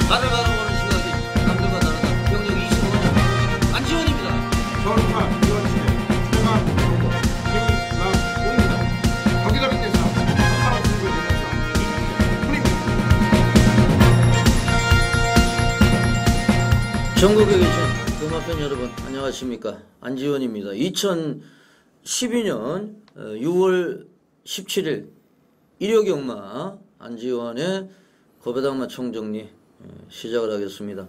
나를 바라보는 시각이 남들과 다르다. 경력 25년 안지원입니다. 전파 이원식의 최강 프로모 김남홍입니다. 경기도민 대상 한방 승부의 대상 이분입니다. 전국에 계신 음악팬 여러분 안녕하십니까. 안지원입니다. 2012년 6월 17일 일요경마 안지원의 고배당마 총정리 시작을 하겠습니다.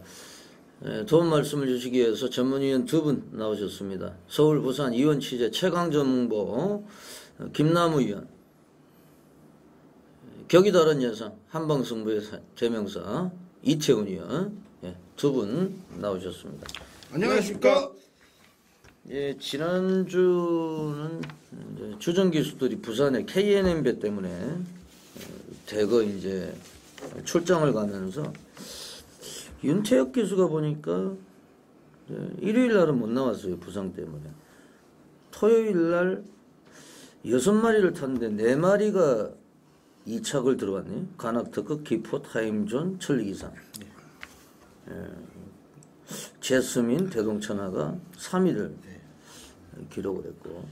도움 말씀을 주시기 위해서 전문위원 두 분 나오셨습니다. 서울 부산 이원 취재 최강전문보 김남우 위원, 격이 다른 예상 한방승부의 대명사 이태훈 위원 두 분 나오셨습니다. 안녕하십니까. 예, 지난주는 이제 주전 기수들이 부산에 KNM배 때문에 대거 이제 출장을 가면서 윤태혁 기수가 보니까 일요일 날은 못 나왔어요. 부상 때문에. 토요일 날 6마리를 탔는데 4마리가 이착을 들어왔네요. 관악특급, 기포, 타임존, 천리기상. 제스민, 대동천하가 3위를 기록을 했고,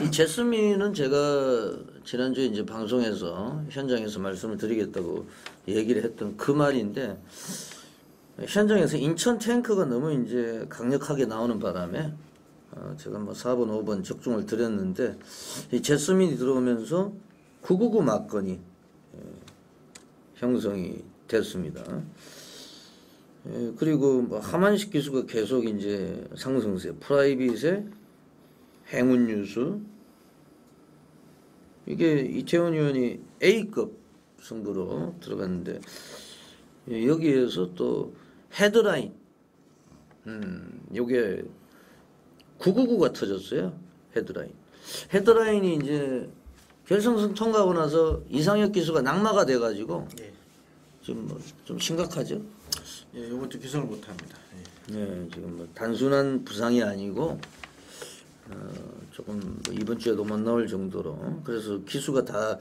이 제스민은 제가 지난주에 이제 방송에서 현장에서 말씀을 드리겠다고 얘기를 했던 그 말인데, 현장에서 인천 탱크가 너무 이제 강력하게 나오는 바람에 제가 뭐 4번, 5번 적중을 드렸는데, 이 제스민이 들어오면서 999 막건이 형성이 됐습니다. 그리고 뭐 하만식 기수가 계속 이제 상승세, 프라이빗의 행운뉴스, 이게 이태원 의원이 A급 승부로 들어갔는데, 여기에서 또 헤드라인, 요게 999가 터졌어요. 헤드라인이 이제 결승선 통과하고 나서 이상혁 기수가 낙마가 돼가지고 지금 뭐 좀 심각하죠. 예, 이것도 기선을 못합니다. 네, 지금 뭐 단순한 부상이 아니고 조금 뭐 이번 주에도 못 나올 정도로, 그래서 기수가 다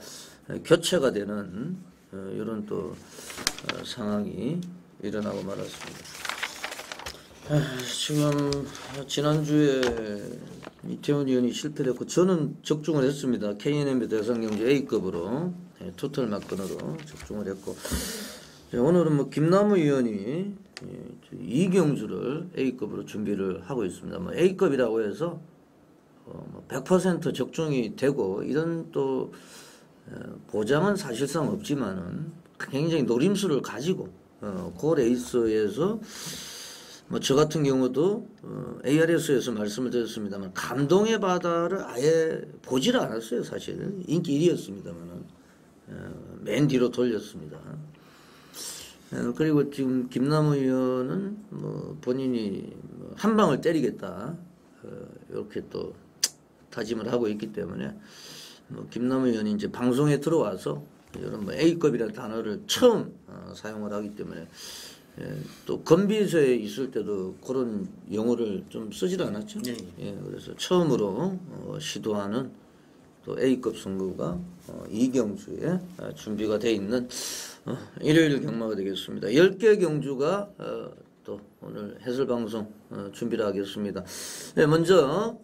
교체가 되는 이런 또 상황이 일어나고 말았습니다. 지금 지난주에 이태원 의원이 실패를 했고, 저는 적중을 했습니다. KNMB 대상경주 A급으로 토탈 막건으로 적중을 했고, 오늘은 뭐 김남우 의원이 이경주를 A급으로 준비를 하고 있습니다. 뭐 A급이라고 해서 100% 적중이 되고 이런 또 보장은 사실상 없지만은 굉장히 노림수를 가지고 그 레이스에서 뭐 저 같은 경우도 ARS에서 말씀을 드렸습니다만 감동의 바다를 아예 보지를 않았어요. 사실 인기 1위였습니다만은 맨 뒤로 돌렸습니다. 그리고 지금 김남우 의원은 뭐 본인이 한 방을 때리겠다 이렇게 또 다짐을 하고 있기 때문에 뭐 김남우 의원이 이제 방송에 들어와서 이런 뭐 A급이라는 단어를 처음 사용을 하기 때문에 또 건비서에 있을 때도 그런 용어를 좀 쓰질 않았죠. 그래서 처음으로 시도하는 또 A급 승부가 이경주에 준비가 돼 있는 일요일 경마가 되겠습니다. 10개 경주가 또 오늘 해설방송 준비를 하겠습니다. 네, 먼저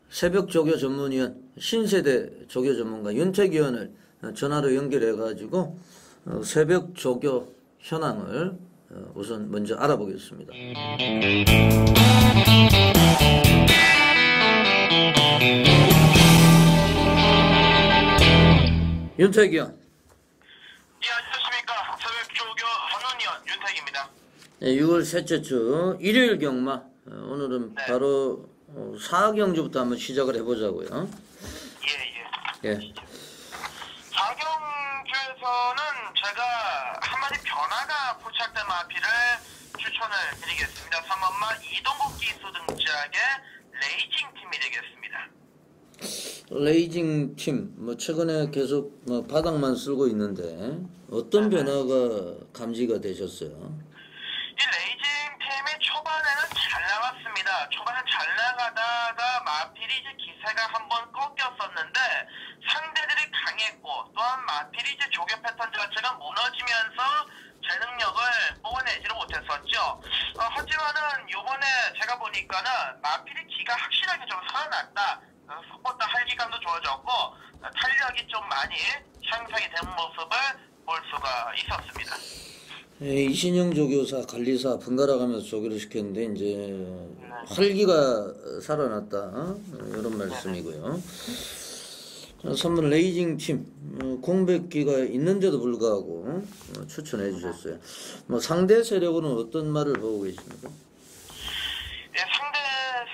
새벽 조교 전문위원, 신세대 조교 전문가 윤택 의원을 전화로 연결해 가지고 새벽 조교 현황을 우선 먼저 알아보겠습니다. 윤택 의원. 예, 안녕하십니까. 새벽조교 전문위원 윤택입니다. 네, 6월 셋째 주 일요일 경마, 오늘은 네. 바로 4경주부터 한번 시작을 해보자고요. 예. 예. 4경주에서는 제가 한마디 변화가 포착된 마피를 추천을 드리겠습니다. 3번마 이동국 기수 등짝의 레이징 팀이 되겠습니다. 레이징 팀, 뭐 최근에 계속 뭐 바닥만 쓸고 있는데 어떤 변화가 감지가 되셨어요? 이 레이징 팀이 초반에는 잘 나갔습니다. 초반에 잘 나가다가 마필이 이제 기세가 한번 꺾였었는데 상대들이 강했고, 또한 마필이 이제 조교 패턴 자체가 무너지면서 제 보니까는 마필이 기가 확실하게 좀 살아났다. 속보다 활기감도 좋아졌고 탄력이 좀 많이 향상이 된 모습을 볼 수가 있었습니다. 예, 이신영 조교사, 관리사 번갈아 가면서 조교를 시켰는데 이제 활기가 살아났다 이런 말씀이고요. 자, 선물 레이징 팀 공백기가 있는데도 불구하고 추천해 주셨어요. 뭐 상대 세력으로는 어떤 말을 보고 계십니까? 예, 상대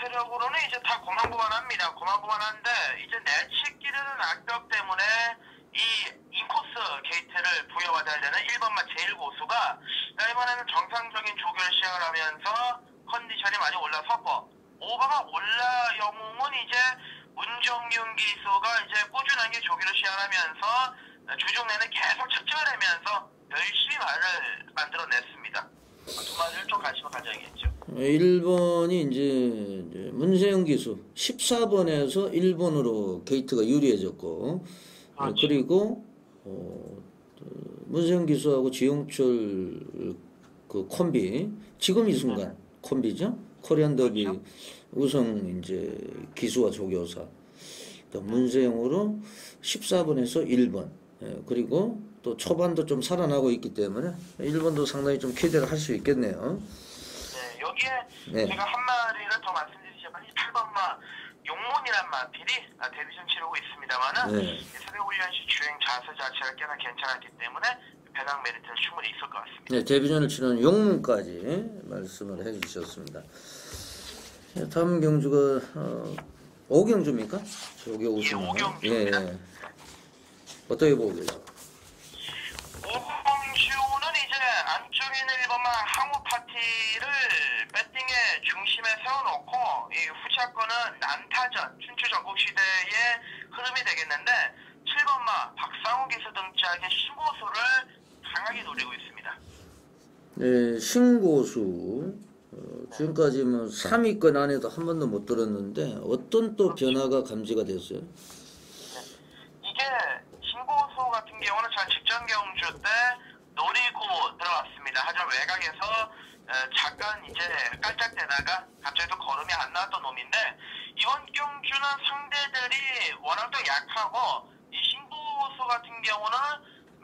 세력으로는 이제 다 고만고만합니다. 고만고만한데 이제 내치기르는 악벽 때문에 이 인코스 게이트를 부여받아야 되는 1번마 제1고수가 이번에는 정상적인 조교를 시작을 하면서 컨디션이 많이 올라섰고 5번마 올라 영웅은 이제 문정윤 기수가 이제 꾸준하게 조교를 시작하면서 주중 내내 계속 측정을 하면서 열심히 말을 만들어냈습니다. 두 마리를 좀 관심을 가져야겠죠. 1번이 이제 문세영 기수 14번에서 1번으로 게이트가 유리해졌고 그렇죠. 그리고 문세영 기수하고 지용철 그 콤비 지금 이 순간 콤비죠. 코리안 더비 그렇죠. 우승 이제 기수와 조교사 문세영으로 14번에서 1번 그리고 또 초반도 좀 살아나고 있기 때문에 1번도 상당히 좀 기대를 할 수 있겠네요. 네, 여기에 네. 제가 한 마리를 더 말씀드리자면 이 8번마 용문이란 마필이 데뷔전 치르고 있습니다만은 네. 세대훈련시 주행 자세 자체가 꽤나 괜찮았기 때문에 배당 메리트는 충분히 있을 것 같습니다. 네, 데뷔전을 치르는 용문까지 말씀을 해주셨습니다. 네, 다음 경주가 오경주입니까? 조교 우승. 예, 오경주입니다. 예. 어떻게 보고 계세요? 오공주는 이제 안쪽에 있는 1번마 항우 파티를 배팅의 중심에 세워놓고 이 후차권은 난타전 춘추 전국시대의 흐름이 되겠는데 7번마 박상우 기수 등짝의 신고수를 강하게 노리고 있습니다. 네, 신고수 지금까지 뭐 3위권 안에도 한 번도 못 들었는데 어떤 또 변화가 감지가 됐어요? 이게 신고수 같은 경우는 전 직전 경주 때 노리고 들어왔습니다. 하지만 외곽에서 잠깐 이제 깔짝대다가 갑자기 또 걸음이 안 나왔던 놈인데 이번 경주는 상대들이 워낙 또 약하고 이 신고수 같은 경우는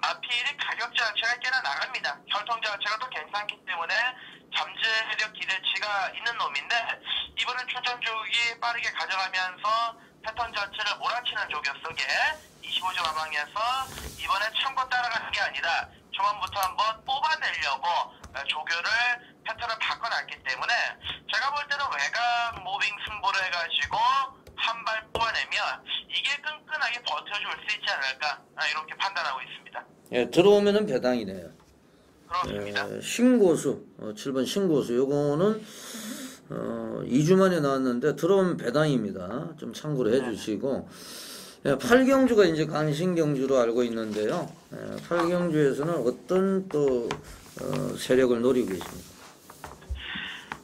마필이 가격 자체가 꽤나 나갑니다. 혈통 자체가 또 괜찮기 때문에 잠재력 기대치가 있는 놈인데 이번엔 출전 주기 빠르게 가져가면서 패턴 자체를 몰아치는 조교석에 25점 하방에서 이번에 참고 따라가는 게 아니라 초반부터 한번 뽑아내려고 조교를 패턴을 바꿔놨기 때문에 제가 볼 때는 외곽 모빙 승부를 해가지고 한 발 뽑아내면 이게 끈끈하게 버텨줄 수 있지 않을까 이렇게 판단하고 있습니다. 예, 들어오면은 배당이네요. 그렇습니다. 신고수 7번 신고수 요거는 2주 만에 나왔는데 들어오면 배당입니다. 좀 참고로 해주시고 8경주가 이제 강신경주로 알고 있는데요. 8경주에서는 어떤 또 세력을 노리고 계십니까?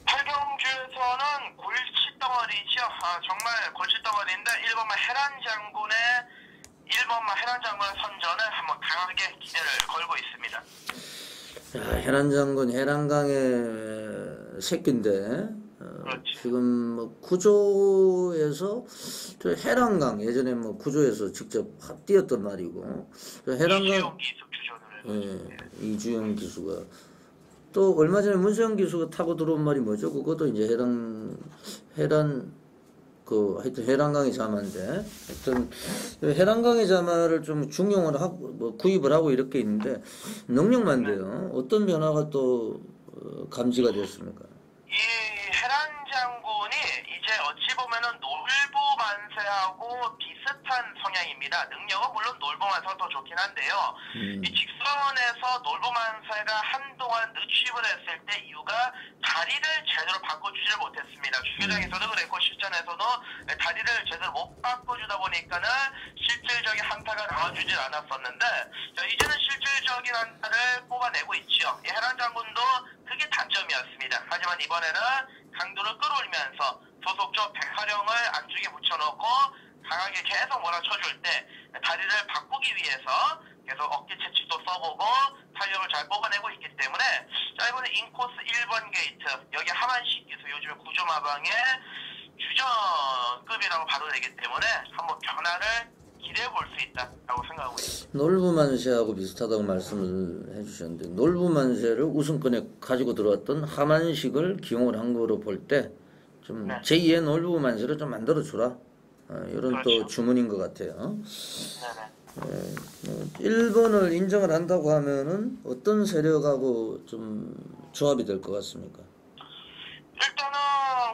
8경주에서는 골칫덩어리죠. 정말 골칫덩어리인데 1번마 해란 장군의 선전을 한번 강하게 기대를 걸고 있습니다. 자, 해란 장군 해란강의 새끼인데 지금 뭐 구조에서 저 해란강 예전에 뭐 구조에서 직접 뛰었던 말이고 해란강 이주영 기수 주전을 이주영 기수가 또 얼마 전에 문세영 기수가 타고 들어온 말이 뭐죠? 그것도 이제 해란 하여튼 해란강의 자마인데 하여튼 해란강의 자마를 좀 중용을 하고 뭐 구입을 하고 이렇게 있는데 능력만 돼요. 어떤 변화가 또 감지가 됐습니까? 이 해란 장군이 이제 어찌 보면은 놀보 만세하고 비슷한 성향입니다. 능력은 물론 놀보 만세가 더 좋긴 한데요. 이 직선에서 놀보 만세가 한동안 늦추입을 했을 때 이유가 다리를 제대로 바꿔주지를 못했습니다. 주교장에서도 그랬고 실전에서도 다리를 제대로 못 바꿔주다 보니까는 실질적인 한타가 나와주질 않았었는데 이제는 실질적인 한타를 뽑아내고 있죠. 이 해란 장군도 그게 단점이었습니다. 하지만 이번에는 강도를 끌어올리면서 소속조 백화령을 안쪽에 붙여놓고 강하게 계속 몰아쳐줄 때 다리를 바꾸기 위해서 계속 어깨 채찍도 써보고 탄력을 잘 뽑아내고 있기 때문에 자 이번에 인코스 1번 게이트 여기 하만식 기수 이 요즘에 구조마방의 주전급이라고 봐도 되기 때문에 한번 변화를 기대해 볼 수 있다라고 생각하고 있습니다. 놀부만세하고 비슷하다고 말씀을 해주셨는데 놀부만세를 우승권에 가지고 들어왔던 하만식을 기용을 한 거로 볼 때 좀 네. 제2의 놀부만세를 좀 만들어 주라. 이런 또 그렇죠. 주문인 것 같아요. 네네. 일본을 인정을 한다고 하면은 어떤 세력하고 좀 조합이 될 것 같습니까? 일단은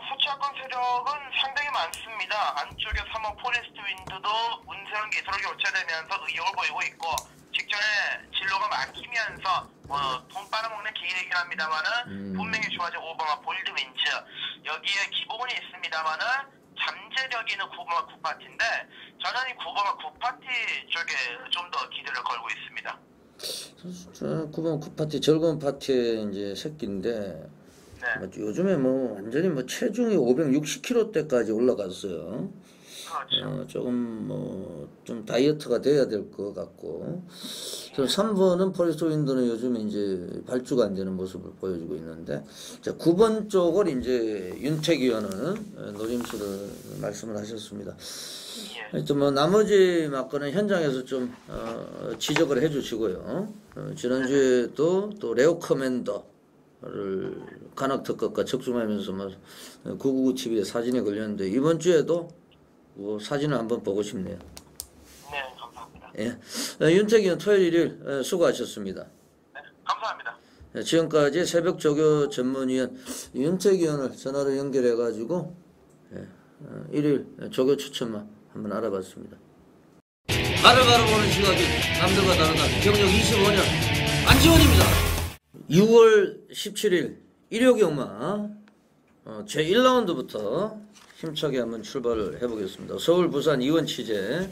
후차권 세력은 상당히 많습니다. 안쪽에 3호 포레스트 윈드도 문세영 기수로 교체되면서 의욕을 보이고 있고 직전에 진로가 막히면서 돈 빨아먹는 기회이긴 합니다만은 분명히 좋아진 오버마 볼드 윈즈 여기에 기복은 있습니다만은 잠재력 있는 구버마 굿파티인데 저는 이 구버마 굿파티 쪽에 좀 더 기대를 걸고 있습니다. 저는 9번 9파티 즐거운 파티의 이제 새끼인데 네. 뭐 요즘에 뭐 완전히 뭐 체중이 560kg대까지 올라갔어요. 그렇죠. 조금 뭐 좀 다이어트가 돼야 될 것 같고, 3번은 포레스트 윈드는 요즘에 이제 발주가 안 되는 모습을 보여주고 있는데, 자 9번 쪽을 이제 윤택 의원은 노림수를 말씀을 하셨습니다. 예. 하여튼 뭐 나머지 막거는 현장에서 좀 지적을 해주시고요. 지난주에도 또 레오 커맨더를 간악 특급과 적중하면서 뭐 999 TV에 사진이 걸렸는데 이번 주에도 뭐 사진을 한번 보고 싶네요. 네, 감사합니다. 예, 윤택 의원 토요일 일요일 수고하셨습니다. 네, 감사합니다. 지금까지 새벽 조교 전문위원 윤택 의원을 전화로 연결해가지고 일요일 조교 추천만 한번 알아봤습니다. 바로바로 보는 시각이 남들과 다르다. 경력 25년 안지원입니다. 6월 17일 일요경마 제1라운드부터 힘차게 한번 출발을 해보겠습니다. 서울, 부산, 이원 취재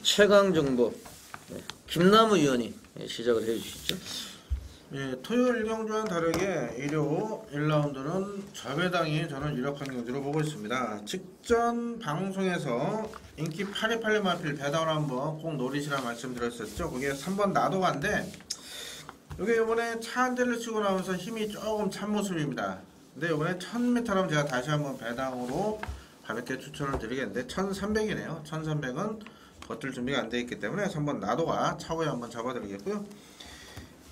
최강정보 김남우 의원이 시작을 해주시죠. 예, 토요일 경주와는 다르게 일요 1라운드는 좌배당이 저는 유력한 경주로 보고 있습니다. 직전 방송에서 인기 8281 마필 배당을 한번 꼭 노리시라 말씀드렸었죠. 그게 3번 나도가인데 이게 이번에 차 한 대를 치고 나면서 힘이 조금 찬 모습입니다. 근데 이번에 1000m라면 제가 다시 한번 배당으로 가볍게 추천을 드리겠는데 1300이네요. 1300은 버틸 준비가 안 돼 있기 때문에 3번 나도가 차후에 한번 잡아드리겠고요.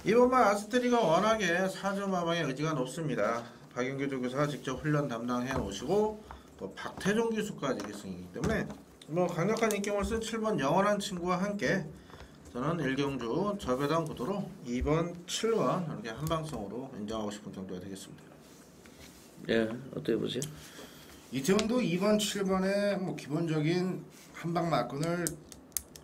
이번만 아스트리가 워낙에 4점 마방의 의지가 높습니다. 박영규 조교사가 직접 훈련 담당해 놓으시고 또 박태종 기수까지 기승이기 때문에 뭐 강력한 인격을 쓴 7번 영원한 친구와 함께 저는 1경주 저배당 구도로 2번 7번 이렇게 한방성으로 인정하고 싶은 경주가 되겠습니다. 예, 어떻게 보세요? 이태원도 2번, 7번의 뭐 기본적인 한방 마건을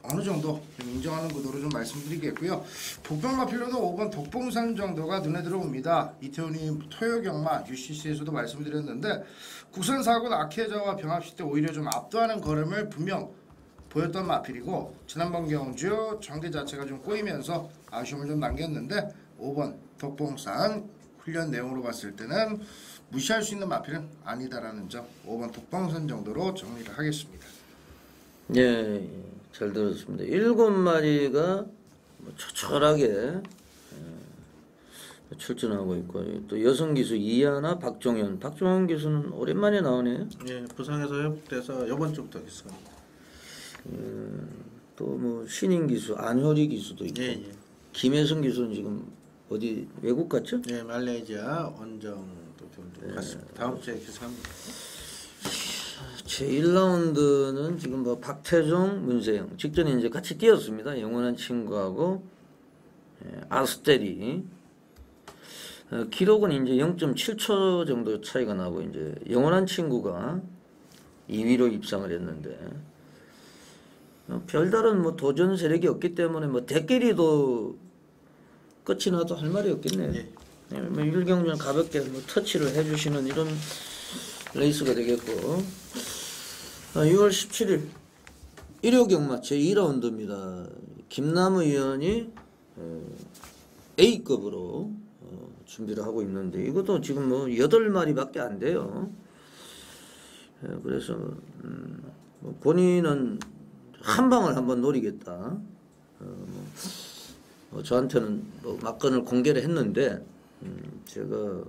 어느 정도 좀 인정하는 구도로 좀 말씀드리겠고요. 복병마필로도 5번 독봉산 정도가 눈에 들어옵니다. 이태원이 토요경마 UCC에서도 말씀드렸는데 국선사고 아케자와 병합시 때 오히려 좀 압도하는 걸음을 분명 보였던 마필이고 지난번 경주 정대 자체가 좀 꼬이면서 아쉬움을 좀 남겼는데 5번 독봉산 훈련 내용으로 봤을 때는 무시할 수 있는 마필은 아니다라는 점 5번 독봉산 정도로 정리를 하겠습니다. 예, 잘 들었습니다. 7마리가 초철하게 출전하고 있고 또 여성 기수 이하나 박종현 기수는 오랜만에 나오네요. 예, 부상에서 회복돼서 이번 주부터 있습니다. 또 뭐 신인 기수 안효리 기수도 있고 예. 김혜성 기수는 지금 어디 외국 갔죠? 예, 말레이시아 원정도 경주 갔습니다. 다음 주에 기승합니다. 제 1라운드는 지금 뭐 박태종, 문세영 직전에 이제 같이 뛰었습니다. 영원한 친구하고 아스테리 기록은 이제 0.7초 정도 차이가 나고 이제 영원한 친구가 2위로 입상을 했는데 별다른 뭐 도전 세력이 없기 때문에 뭐 대끼리도 끝이 나도 할 말이 없겠네요. 예. 뭐 일경주는 가볍게 뭐 터치를 해주시는 이런 레이스가 되겠고 6월 17일 일요경마 제2라운드입니다. 김남우 의원이 A급으로 준비를 하고 있는데 이것도 지금 뭐 8마리밖에 안 돼요. 그래서 뭐 본인은 한 방을 한번 노리겠다. 뭐 저한테는 뭐 막건을 공개를 했는데 제가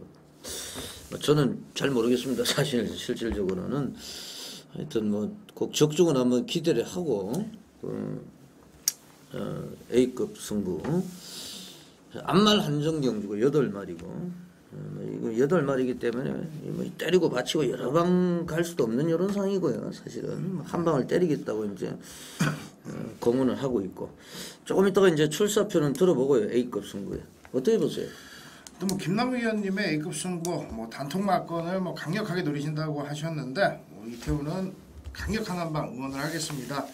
저는 잘 모르겠습니다. 사실 실질적으로는 하여튼 뭐 꼭 적중은 한번 기대를 하고 A급 승부 암말 한정 경주고 8마리고 이거 8마리이기 때문에 뭐 때리고 받치고 여러 방 갈 수도 없는 이런 상황이고요. 사실은 한 방을 때리겠다고 이제 공언을 하고 있고 조금 있다가 이제 출사표는 들어보고요. A급 승부에 어떻게 보세요? 또 뭐 김남우 위원님의 A급 승부 뭐 단통 막건을 뭐 강력하게 노리신다고 하셨는데 뭐 이태우는 강력한 한방 응원을 하겠습니다.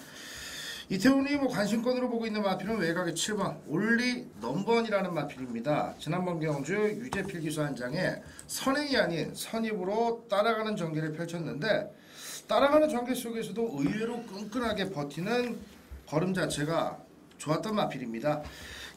이태훈이 뭐 관심권으로 보고 있는 마필은 외곽의 7번 올리 넘번이라는 마필입니다. 지난번 경주 유재필 기수 한 장에 선행이 아닌 선입으로 따라가는 전개를 펼쳤는데 따라가는 전개 속에서도 의외로 끈끈하게 버티는 걸음 자체가 좋았던 마필입니다.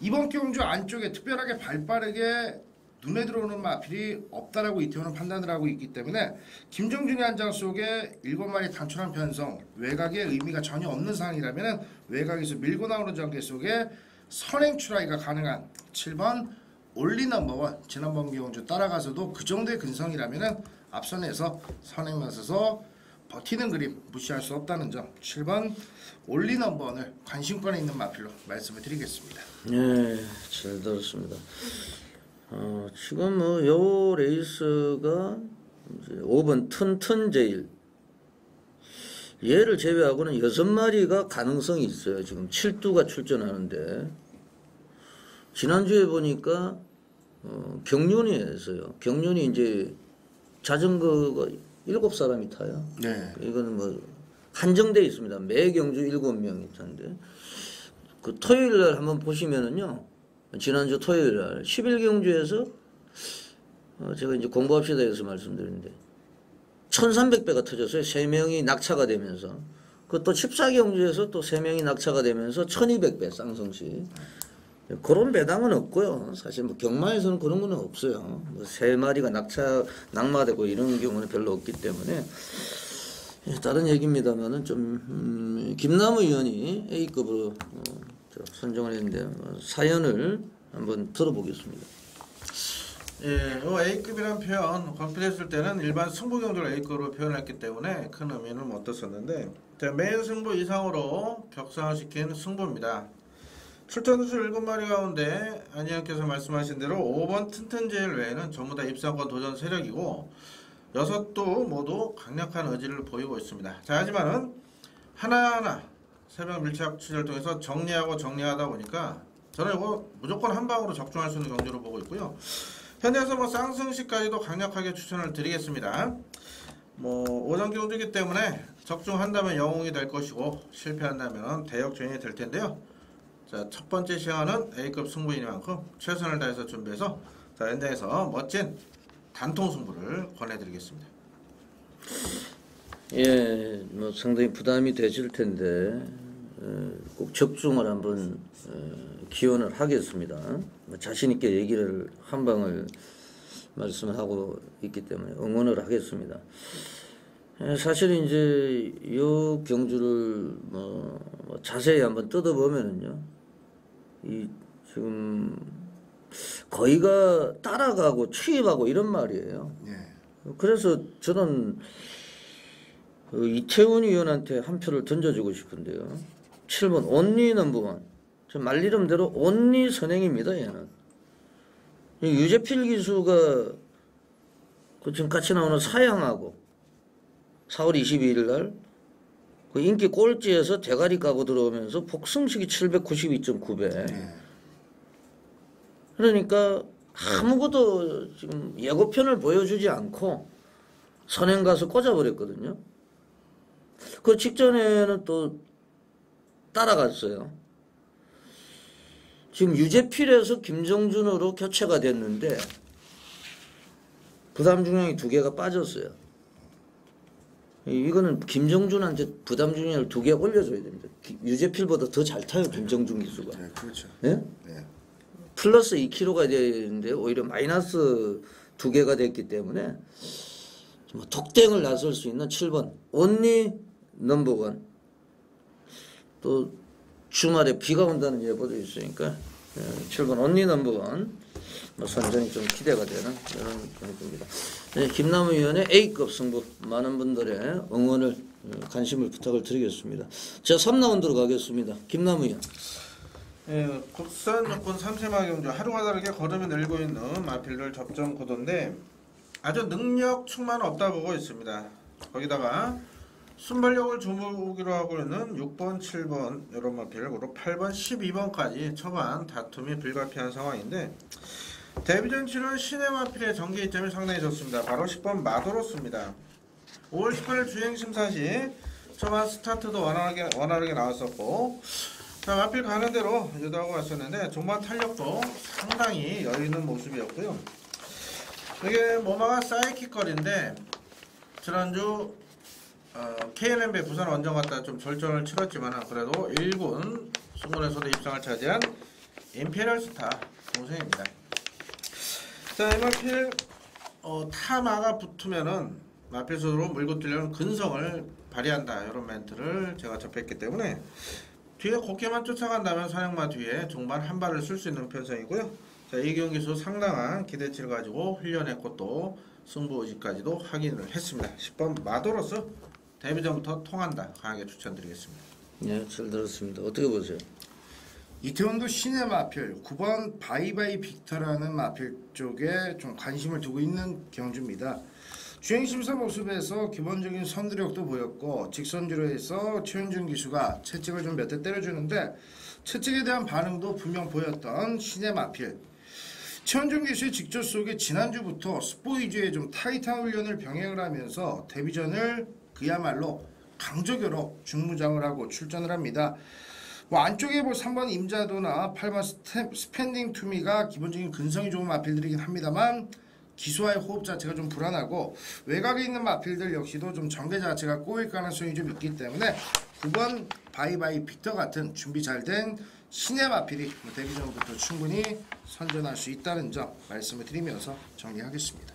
이번 경주 안쪽에 특별하게 발빠르게 눈에 들어오는 마필이 없다라고 이태원은 판단을 하고 있기 때문에 김정준이 한 장 속에 7마리 단촐한 편성 외곽에 의미가 전혀 없는 상황이라면 외곽에서 밀고 나오는 전개 속에 선행 출하기가 가능한 7번 올리 넘버원 지난번 경주 따라가서도 그 정도의 근성이라면 앞선에서 선행 맞서서 버티는 그림 무시할 수 없다는 점 7번 올리 넘버원을 관심권에 있는 마필로 말씀을 드리겠습니다. 네, 잘 들었습니다. 지금 뭐 요 레이스가 이제 5번 튼튼제일 얘를 제외하고는 6마리가 가능성이 있어요. 지금 7두가 출전하는데 지난주에 보니까 경륜이에서요. 경륜이 이제 자전거가 7사람이 타요. 네. 이거는 뭐 한정돼 있습니다. 매 경주 7명이 타는데 그 토요일 날 한번 보시면은요. 지난주 토요일 날 11경주에서 제가 이제 공부합시다 해서 말씀드렸는데 1300배가 터졌어요. 3명이 낙차가 되면서 그것도 14경주에서 또 3명이 낙차가 되면서 1200배 쌍성시 그런 배당은 없고요. 사실 뭐 경마에서는 그런 거는 없어요. 뭐 3마리가 낙마되고 이런 경우는 별로 없기 때문에 다른 얘기입니다만은 좀 김남우 의원이 A급으로 선정을 했는데 사연을 한번 들어보겠습니다. 예, A급이라는 표현 건필했을 때는 일반 승부 경주를 A급으로 표현했기 때문에 큰 의미는 못 뒀었는데 메인 승부 이상으로 격상시킨 승부입니다. 출전 수 7마리 가운데 안희영께서 말씀하신 대로 5번 튼튼제일 외에는 전부 다 입상권 도전 세력이고 6도 모두 강력한 의지를 보이고 있습니다. 자, 하지만은 하나하나 새벽 밀착 취재를 통해서 정리하다 보니까 저는 이거 무조건 한 방으로 적중할 수 있는 경주로 보고 있고요. 현재에서 뭐 쌍승시까지도 강력하게 추천을 드리겠습니다. 뭐 오전 경주이기 때문에 적중한다면 영웅이 될 것이고 실패한다면 대역전이 될 텐데요. 자, 첫 번째 시간은 A급 승부이니만큼 최선을 다해서 준비해서 자, 현장에서 멋진 단통 승부를 권해드리겠습니다. 예, 뭐 상당히 부담이 되실 텐데 꼭 적중을 한번 기원을 하겠습니다. 뭐 자신 있게 얘기를 한 방을 말씀하고 있기 때문에 응원을 하겠습니다. 사실 이제 이 경주를 뭐 자세히 한번 뜯어보면은요, 이 지금 거의가 따라가고 추입하고 이런 말이에요. 네. 그래서 저는 이태훈 의원한테 한 표를 던져주고 싶은데요. 7번 온리 넘버원. 저 말 이름대로 온리 선행입니다. 얘는. 유재필 기수가 그 지금 같이 나오는 사양하고 4월 22일 날 그 인기 꼴찌에서 대가리 까고 들어오면서 복승식이 792.9배. 그러니까 아무것도 지금 예고편을 보여주지 않고 선행 가서 꽂아버렸거든요. 그 직전에는 또 따라갔어요. 지금 유재필에서 김정준으로 교체가 됐는데 부담 중량이 2개가 빠졌어요. 이거는 김정준한테 부담 중량을 2개 올려줘야 됩니다. 유재필보다 더 잘 타요, 김정준 기수가. 네, 그렇죠. 예? 네. 플러스 2kg가 되는데 오히려 마이너스 2개가 됐기 때문에 뭐 독땡을 나설 수 있는 7번 온리 넘버원. 또 주말에 비가 온다는 예보도 있으니까 7번 온리 넘버원 선정이 좀 기대가 되는 이런 경기입니다. 네, 김남우 위원의 A급 승부 많은 분들의 응원을 관심을 부탁을 드리겠습니다. 자 3라운드로 가겠습니다. 김남우 위원. 예, 국산 조건 3세마 경주 하루가 다르게 걸음이 늘고 있는 마필들 접점 구도인데 아주 능력 충만 없다 보고 있습니다. 거기다가 순발력을 주무기로 하고 있는 6번, 7번 이런 마필 그리고 8번, 12번까지 초반 다툼이 불가피한 상황인데 데뷔전 치른 신의 마필의 전개 이점이 상당히 좋습니다. 바로 10번 마도로스입니다. 5월 18일 주행심사 시 초반 스타트도 원활하게 나왔었고 자, 마필 가는 대로 유도하고 왔었는데 종반 탄력도 상당히 여유있는 모습이었고요. 이게 모마가 사이키컬인데 지난주 KNMB 부산 원정 갔다 좀 절전을 치렀지만 그래도 1군 승군에서도 입상을 차지한 임페리얼 스타 동생입니다. 자, 이 마필 타마가 붙으면은 마필 스스로 물고 뛰려는 근성을 발휘한다 이런 멘트를 제가 접했기 때문에 뒤에 곱게만 쫓아간다면 사냥마 뒤에 종반 한 발을 쓸 수 있는 편성이고요. 자, 이 경기수 상당한 기대치를 가지고 훈련했고 또 승부 의지까지도 확인을 했습니다. 10번 마도로스 데뷔전부터 통한다 강하게 추천드리겠습니다. 네, 잘 들었습니다. 어떻게 보세요? 이태원도 신의 마필 9번 바이바이 빅터라는 마필 쪽에 좀 관심을 두고 있는 경주입니다. 주행심사 모습에서 기본적인 선두력도 보였고 직선주로에서 최현준 기수가 채찍을 좀 몇 대 때려주는데 채찍에 대한 반응도 분명 보였던 신의 마필. 최현준 기수의 직접 속에 지난주부터 스포 위주의 좀 타이트한 훈련을 병행을 하면서 데뷔전을 그야말로 강조교로 중무장을 하고 출전을 합니다. 안쪽에 3번 임자도나 8번 스펜딩 투미가 기본적인 근성이 좋은 마필들이긴 합니다만 기수와의 호흡 자체가 좀 불안하고 외곽에 있는 마필들 역시도 좀 전개 자체가 꼬일 가능성이 좀 있기 때문에 9번 바이바이 빅터 같은 준비 잘 된 신의 마필이 데뷔전부터 충분히 선전할 수 있다는 점 말씀을 드리면서 정리하겠습니다.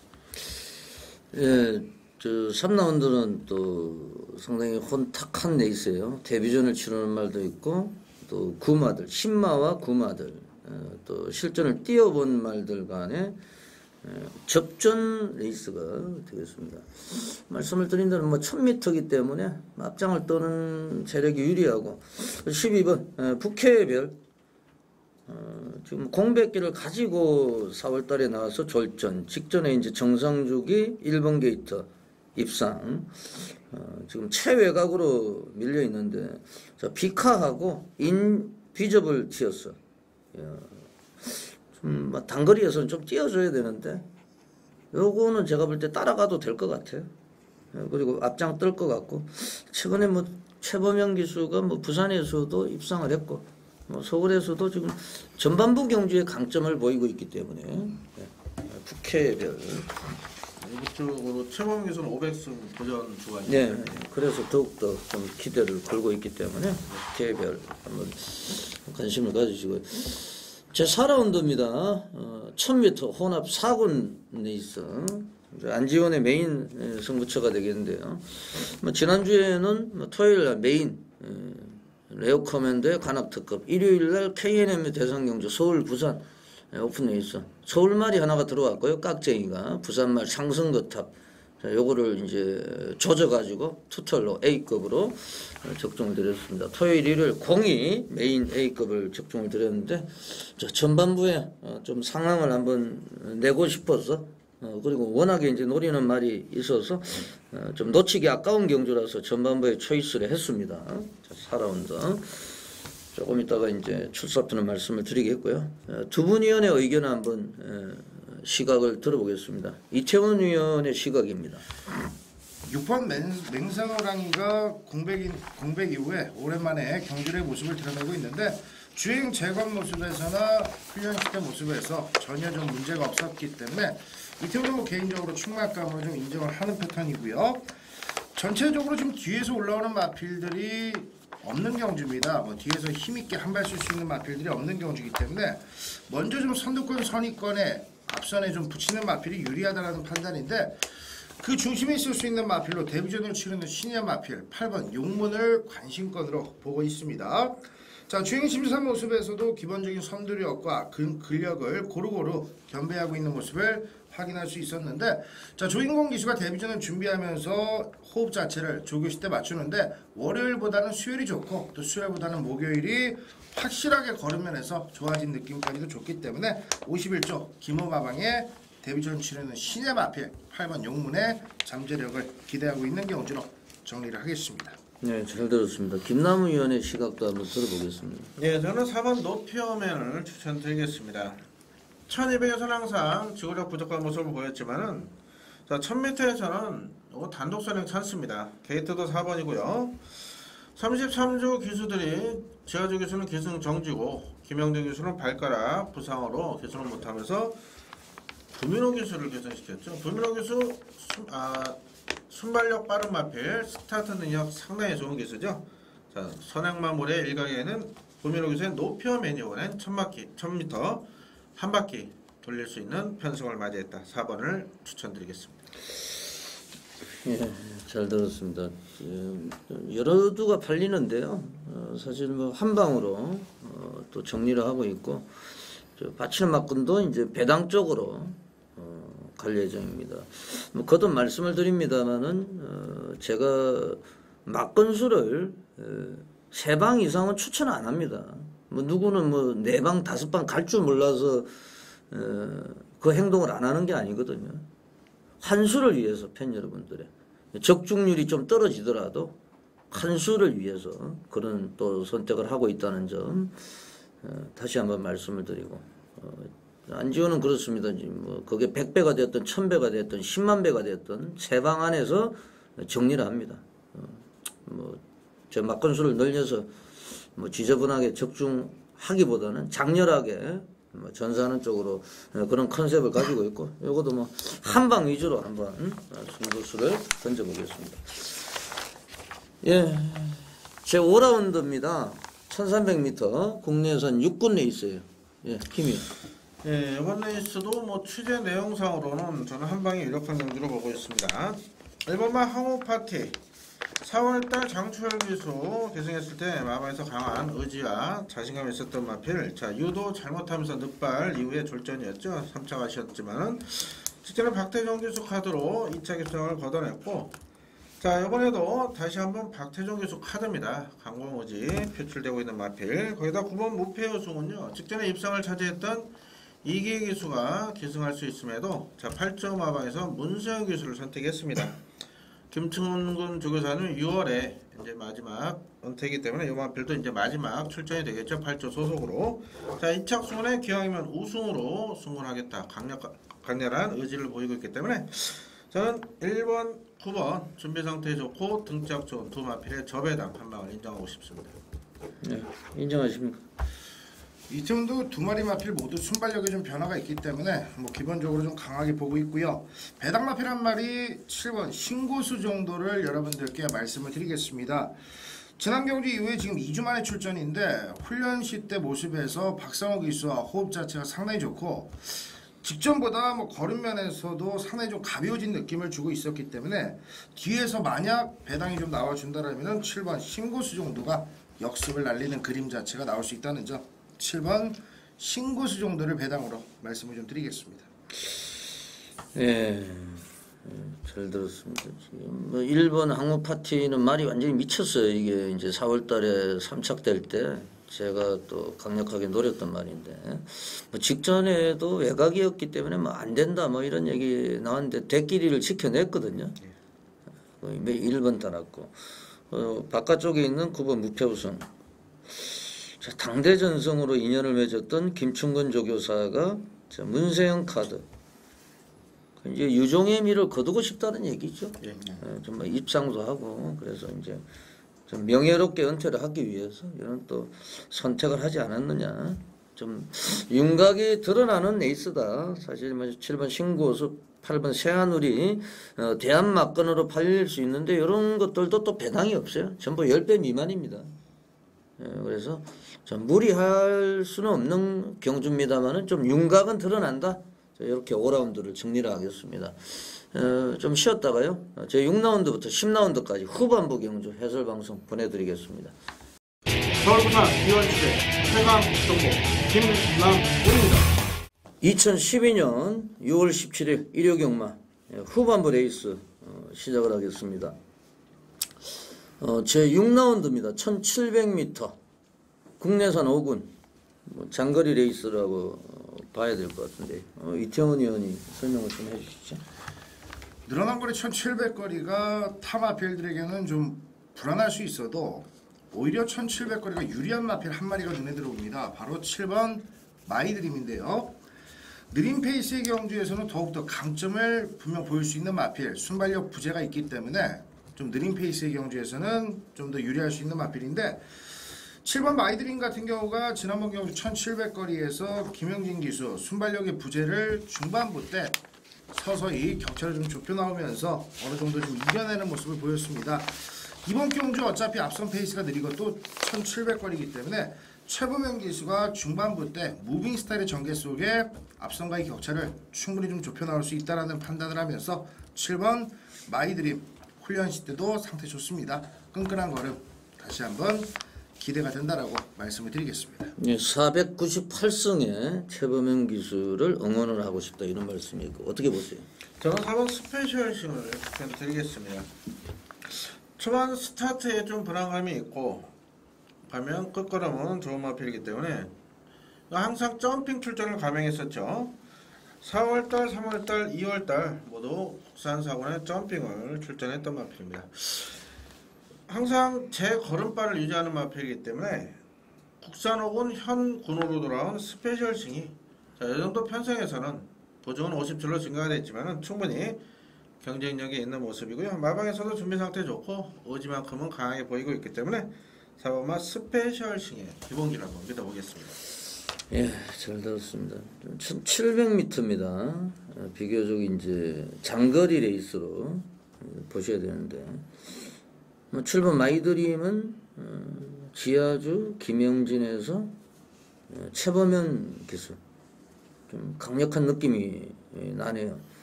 예, 저 3라운드는 또 상당히 혼탁한 레이스예요. 데뷔전을 치르는 말도 있고 또 구마들, 신마와 구마들 또 실전을 뛰어본 말들 간에 접전 레이스가 되겠습니다. 말씀을 드린 대로 1000m이기 때문에 앞장을 떠는 세력이 유리하고 12번 북해별 지금 공백기를 가지고 4월달에 나와서 졸전 직전에 이제 정상주기 1번 게이트 입상 지금 최외곽으로 밀려 있는데 자 비카하고 인비저블 티어스 단거리에서는 좀 띄워줘야 되는데 요거는 제가 볼 때 따라가도 될 것 같아요. 그리고 앞장 뜰 것 같고 최근에 최범영 기수가 부산에서도 입상을 했고 서울에서도 지금 전반부 경주의 강점을 보이고 있기 때문에 국회별 이쪽으로 최범 기수는 500승 도전 주간이죠. 네, 그래서 더욱더 좀 기대를 걸고 있기 때문에 국회별 한번 관심을 가지시고요. 제 4라운드입니다. 1000m 혼합 4군 레이스 안지원의 메인 승부처가 되겠는데요. 지난주에는 토요일날 메인 레오 커맨드의 관악특급 일요일날 KNM 대상경주 서울 부산 오픈 레이스 서울말이 하나가 들어왔고요. 깍쟁이가 부산말 상승거탑 자, 요거를 이제 조져가지고 투털로 A급으로 적중을 드렸습니다. 토요일, 일요일 공이 메인 A급을 적중을 드렸는데, 자, 전반부에 좀 상황을 한번 내고 싶어서, 그리고 워낙에 이제 노리는 말이 있어서, 좀 놓치기 아까운 경주라서 전반부에 초이스를 했습니다. 자, 4라운드. 조금 이따가 이제 출사표는 말씀을 드리겠고요. 두 분 위원의 의견을 한번, 시각을 들어보겠습니다. 이태원 위원의 시각입니다. 6번 맹상호랑이가 공백 이후에 오랜만에 경기의 모습을 드러내고 있는데 주행 재건 모습에서나 훈련 시대 모습에서 전혀 좀 문제가 없었기 때문에 이태원은 개인적으로 충만감으로 좀 인정을 하는 패턴이고요. 전체적으로 좀 뒤에서 올라오는 마필들이 없는 경주입니다. 뒤에서 힘있게 한 발 쓸 수 있는 마필들이 없는 경주이기 때문에 먼저 좀 선두권 선의권에 앞선에 좀 붙이는 마필이 유리하다는 판단인데 그 중심에 있을 수 있는 마필로 데뷔전을 치르는 시니어 마필 8번 용문을 관심권으로 보고 있습니다. 자, 주행 심사 모습에서도 기본적인 선두력과 근력을 고루고루 겸비하고 있는 모습을 확인할 수 있었는데, 자, 조인공 기수가 데뷔전을 준비하면서 호흡 자체를 조교시 때 맞추는데 월요일보다는 수요일이 좋고 또 수요일보다는 목요일이 확실하게 걸음 면에서 좋아진 느낌까지도 좋기 때문에 51조 김호마방의 데뷔전 치르는 신의 마필 8번 용문의 잠재력을 기대하고 있는 경주로 정리를 하겠습니다. 네, 잘 들었습니다. 김남우 위원의 시각도 한번 들어보겠습니다. 네, 저는 4번 노피어맨을 추천드리겠습니다. 1200에서는 항상 지구력 부족한 모습을 보였지만은 자 1000m에서는 단독 선행 찬스입니다. 게이트도 4번이고요. 33주 기수들이 지하주 기수는 기승 정지고 김영준 기수는 발가락 부상으로 기수를 못하면서 부민호 기수를 개선시켰죠. 부민호 기수 순발력 빠른 마필 스타트 능력 상당히 좋은 기수죠. 자 선행마물의 일각에는 부민호 기수의 노피어맨이 오는 1000m 한 바퀴 돌릴 수 있는 편성을 맞이했다. 4번을 추천드리겠습니다. 예, 잘 들었습니다. 여러 두가 팔리는데요. 사실 뭐 한 방으로 또 정리를 하고 있고, 바치는 막근도 이제 배당 쪽으로 갈 예정입니다. 뭐 거듭 말씀을 드립니다만은 제가 막근수를 3방 이상은 추천 안 합니다. 뭐 누구는 뭐 4방 5방 갈 줄 몰라서 그 행동을 안 하는 게 아니거든요. 환수를 위해서 팬 여러분들의 적중률이 좀 떨어지더라도 환수를 위해서 그런 또 선택을 하고 있다는 점 다시 한번 말씀을 드리고, 안지호는 그렇습니다. 뭐 그게 100배가 됐든 1000배가 됐든 10만 배가 됐든 3방 안에서 정리를 합니다. 뭐 제 막건수를 늘려서 뭐 지저분하게 적중하기보다는 장렬하게 뭐 전사하는 쪽으로 그런 컨셉을 가지고 있고, 이것도 뭐 한방 위주로 한번 승부수를 던져보겠습니다. 예, 제 5라운드입니다. 1300m 국내선 6군 레이스예요. 예, 김이. 예, 이번 레이스도 뭐 취재 내용상으로는 저는 한방에 유력한 경주로 보고 있습니다. 1번마 항우 파티 4월달 장추열 기수 계승했을 때 마방에서 강한 의지와 자신감이 있었던 마필. 자 유도 잘못하면서 늦발 이후에 졸전이었죠. 3차 가셨지만은 직전에 박태종 기수 카드로 2차 결정을 걷어냈고, 자 이번에도 다시 한번 박태종 기수 카드입니다. 강공 의지 표출되고 있는 마필. 거기다 9번 무패 우승은요 직전에 입상을 차지했던 이기혜 기수가 기승할 수 있음에도 자 8점 마방에서 문세영 기수를 선택했습니다. 김충근 조교사는 6월에 이제 마지막 은퇴이기 때문에 이 마필도 이제 마지막 출전이 되겠죠. 8조 소속으로. 자 2착 승원에 기왕이면 우승으로 승원하겠다. 강렬한 의지를 보이고 있기 때문에 저는 1번, 9번 준비 상태 좋고 등짝 좋은 두 마필의 저배당 한 방을 인정하고 싶습니다. 네, 인정하십니까? 이 정도 두 마리 마필 모두 순발력에 좀 변화가 있기 때문에 뭐 기본적으로 좀 강하게 보고 있고요. 배당 마필 한 마리 7번 신고수 정도를 여러분들께 말씀을 드리겠습니다. 지난 경주 이후에 지금 2주 만에 출전인데 훈련 시 때 모습에서 박상호 기수와 호흡 자체가 상당히 좋고 직전보다 뭐 걸음 면에서도 상당히 좀 가벼워진 느낌을 주고 있었기 때문에 뒤에서 만약 배당이 좀 나와준다라면 7번 신고수 정도가 역습을 날리는 그림 자체가 나올 수 있다는 점, 7번 신고수 정도를 배당으로 말씀을 좀 드리겠습니다. 예, 잘 들었습니다. 지금 뭐 1번 항우 파티는 말이 완전히 미쳤어요. 이게 이제 4월달에 3착 될 때 제가 또 강력하게 노렸던 말인데, 뭐 직전에도 외곽이었기 때문에 뭐 안 된다 뭐 이런 얘기 나왔는데 대끼리를 지켜냈거든요. 1번 따랐고, 바깥쪽에 있는 9번 무패우승. 당대 전성으로 인연을 맺었던 김충근 조교사가 문세영 카드. 이제 유종의 미를 거두고 싶다는 얘기죠. 좀 입상도 하고, 그래서 이제 좀 명예롭게 은퇴를 하기 위해서 이런 또 선택을 하지 않았느냐. 좀 윤곽이 드러나는 레이스다. 사실 뭐 7번 신고수, 8번 세한울이 대한막건으로 팔릴 수 있는데 이런 것들도 또 배당이 없어요. 전부 10배 미만입니다. 그래서 좀 무리할 수는 없는 경주입니다만은 좀 윤곽은 드러난다. 이렇게 5라운드를 정리를 하겠습니다. 좀 쉬었다가요. 제 6라운드부터 10라운드까지 후반부 경주 해설방송 보내드리겠습니다. 서울 부산 이원출의 최강 정보 김남훈입니다. 2012년 6월 17일 일요경마 후반부 레이스 시작을 하겠습니다. 제 6라운드입니다. 1700m 국내산 5군 장거리 레이스라고 봐야 될 것 같은데 이태원 의원이 설명을 좀 해주시죠. 늘어난 거리 1700거리가 타 마필들에게는 좀 불안할 수 있어도 오히려 1700거리가 유리한 마필 한 마리가 눈에 들어옵니다. 바로 7번 마이드림인데요. 느린 페이스의 경주에서는 더욱더 강점을 분명 보일 수 있는 마필, 순발력 부재가 있기 때문에 좀 느린 페이스의 경주에서는 좀 더 유리할 수 있는 마필인데 7번 마이드림 같은 경우가 지난번 경주 1700거리에서 김영진 기수 순발력의 부재를 중반부 때 서서히 격차를 좀 좁혀 나오면서 어느 정도 좀 이겨내는 모습을 보였습니다. 이번 경주 어차피 앞선 페이스가 느리고 또 1700거리이기 때문에 최범현 기수가 중반부 때 무빙 스타일의 전개 속에 앞선과의 격차를 충분히 좀 좁혀 나올 수 있다라는 판단을 하면서 7번 마이드림 훈련시 때도 상태 좋습니다. 끈끈한 걸음 다시 한번 기대가 된다라고 말씀을 드리겠습니다. 498승에 최범현 기수를 응원을 하고 싶다 이런 말씀이고 어떻게 보세요? 저는 4번 스페셜싱을 드리겠습니다. 초반 스타트에 좀 불안감이 있고 가면 끝걸음은 좋은 마필이기 때문에 항상 점핑 출전을 감행했었죠. 4월달, 3월달, 2월달 모두 국산 사고의 점핑을 출전했던 마필입니다. 항상 제 걸음발을 유지하는 마필이기 때문에 국산 혹은 현 군호로 돌아온 스페셜싱이 이 정도 편성에서는 보증은 50줄로 증가가 됐지만 충분히 경쟁력이 있는 모습이고요. 마방에서도 준비 상태 좋고 의지만큼은 강하게 보이고 있기 때문에 4번마 스페셜싱의 기본기를 한번 믿어보겠습니다. 예, 잘 들었습니다. 1700m입니다. 비교적 이제 장거리 레이스로 보셔야 되는데 7번 마이드림은 지하주 김영진에서 최범현 기수 좀 강력한 느낌이 나네요.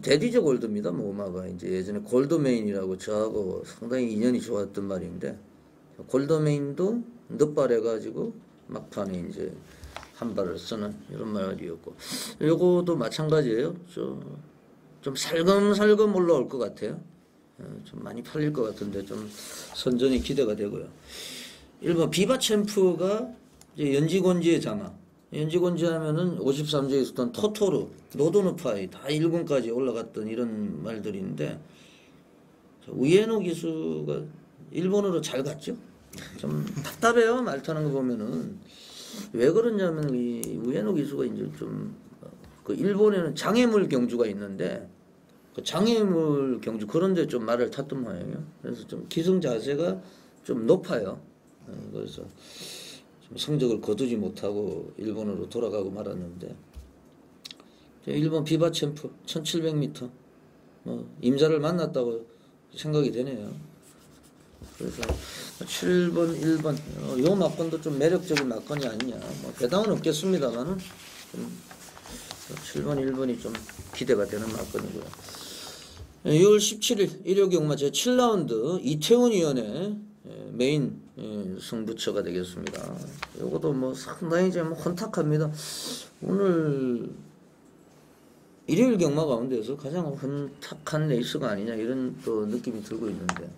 데디저 골드입니다. 모마가 이제 예전에 골드메인이라고 저하고 상당히 인연이 좋았던 말인데 골드메인도 늦발해가지고 막판에 이제 한 발을 쓰는 이런 말이었고 요거도 마찬가지예요. 좀 살금살금 올라올 것 같아요. 좀 많이 팔릴 것 같은데 좀 선전이 기대가 되고요. 1번 비바 챔프가 이제 연지곤지의 장아. 연지곤지 하면은 53조에 있었던 토토르, 노도누파이 다 1군까지 올라갔던 이런 말들인데 우에노 기수가 일본으로 잘 갔죠. 좀 답답해요. 말 타는 거 보면은 왜 그러냐면 이 우에노 기수가 이제 좀 그 일본에는 장애물 경주가 있는데 그 장애물 경주 그런데 좀 말을 탔던 모양이에요. 그래서 좀 기승 자세가 좀 높아요. 그래서 좀 성적을 거두지 못하고 일본으로 돌아가고 말았는데 1번 비바 챔프 1700m 임자를 만났다고 생각이 되네요. 그래서 7번, 1번 요 막건도 좀 매력적인 막건이 아니냐. 배당은 없겠습니다만은 7번, 1번이 좀 기대가 되는 막건이고요. 6월 17일 일요경마 제7라운드 이태원 위원회 메인 승부처가 되겠습니다. 요것도 상당히 좀 혼탁합니다. 오늘 일요일 경마 가운데서 가장 혼탁한 레이스가 아니냐 이런 또 느낌이 들고 있는데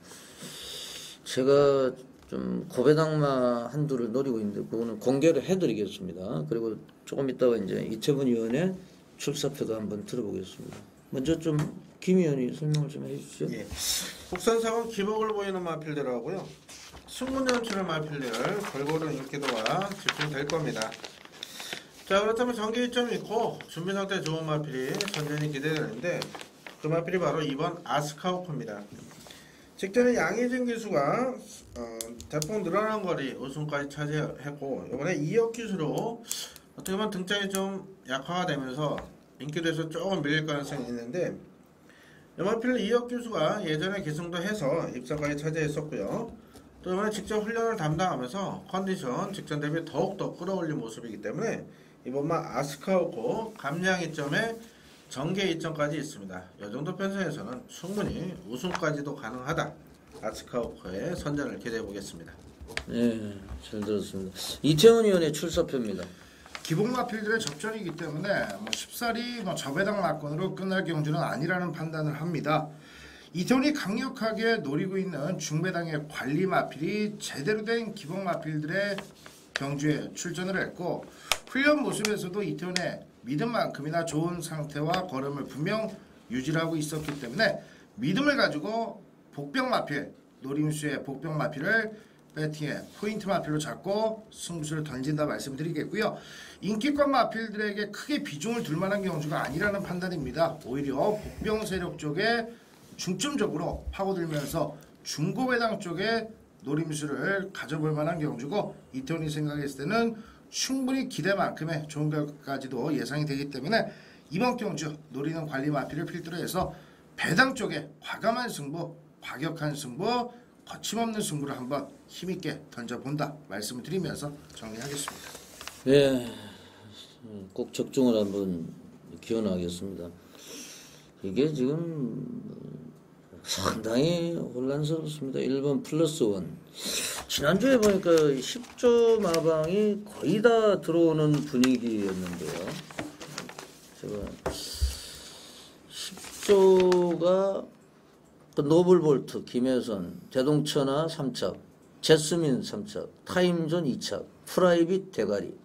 제가 좀 고배당마 한두를 노리고 있는데 그거는 공개를 해드리겠습니다. 그리고 조금 있다가 이제 이태원 위원회 출사표도 한번 들어보겠습니다. 먼저 좀 김 의원이 설명을 좀 해주시죠. 예. 국산상은 기복을 보이는 마필들하고요. 승문연출의 마필들 골고루 인기도가 집중될 겁니다. 자, 그렇다면 전개 이점이 있고 준비 상태 좋은 마필이 선전이 기대되는데 그 마필이 바로 2번 아스카우프입니다. 직전에 양희진 기수가 대폭 늘어난 거리 우승까지 차지했고 이번에 2억 기수로 어떻게 보면 등장이 좀 약화가 되면서 인기도에서 조금 밀릴 가능성이 있는데 이마필 2억 기수가 예전에 기승도 해서 입상까지 차지했었고요. 또 이번에 직접 훈련을 담당하면서 컨디션 직전 대비 더욱더 끌어올린 모습이기 때문에 이번만 아스카우코 감량 이점에 전개 이점까지 있습니다. 이 정도 편성에서는 충분히 우승까지도 가능하다. 아스카우코의 선전을 기대해 보겠습니다. 네, 잘 들었습니다. 이태원 의원의 출사표입니다. 기복 마필들의 접전이기 때문에 쉽사리 저배당 막건으로 끝날 경주는 아니라는 판단을 합니다. 이태원이 강력하게 노리고 있는 중배당의 관리 마필이 제대로 된 기복 마필들의 경주에 출전을 했고 훈련 모습에서도 이태원의 믿음만큼이나 좋은 상태와 걸음을 분명 유지를 하고 있었기 때문에 믿음을 가지고 복병 마필, 노림수의 복병 마필을 배팅에 포인트 마필로 잡고 승부수를 던진다 말씀드리겠고요. 인기권 마필들에게 크게 비중을 둘 만한 경주가 아니라는 판단입니다. 오히려 복병 세력 쪽에 중점적으로 파고들면서 중고배당 쪽에 노림수를 가져볼 만한 경주고 이태원이 생각했을 때는 충분히 기대만큼의 좋은 결과까지도 예상이 되기 때문에 이번 경주 노리는 관리 마필을 필두로 해서 배당 쪽에 과감한 승부, 과격한 승부, 거침없는 승부를 한번 힘있게 던져본다 말씀을 드리면서 정리하겠습니다. 네, 꼭 적중을 한번 기원하겠습니다. 이게 지금 상당히 혼란스럽습니다. 1번 +1. 지난주에 보니까 10조 마방이 거의 다 들어오는 분위기였는데요. 제가 10조가 노블볼트, 김혜선, 대동천하 3착, 제스민 3착, 타임존 2착, 프라이빗 대가리.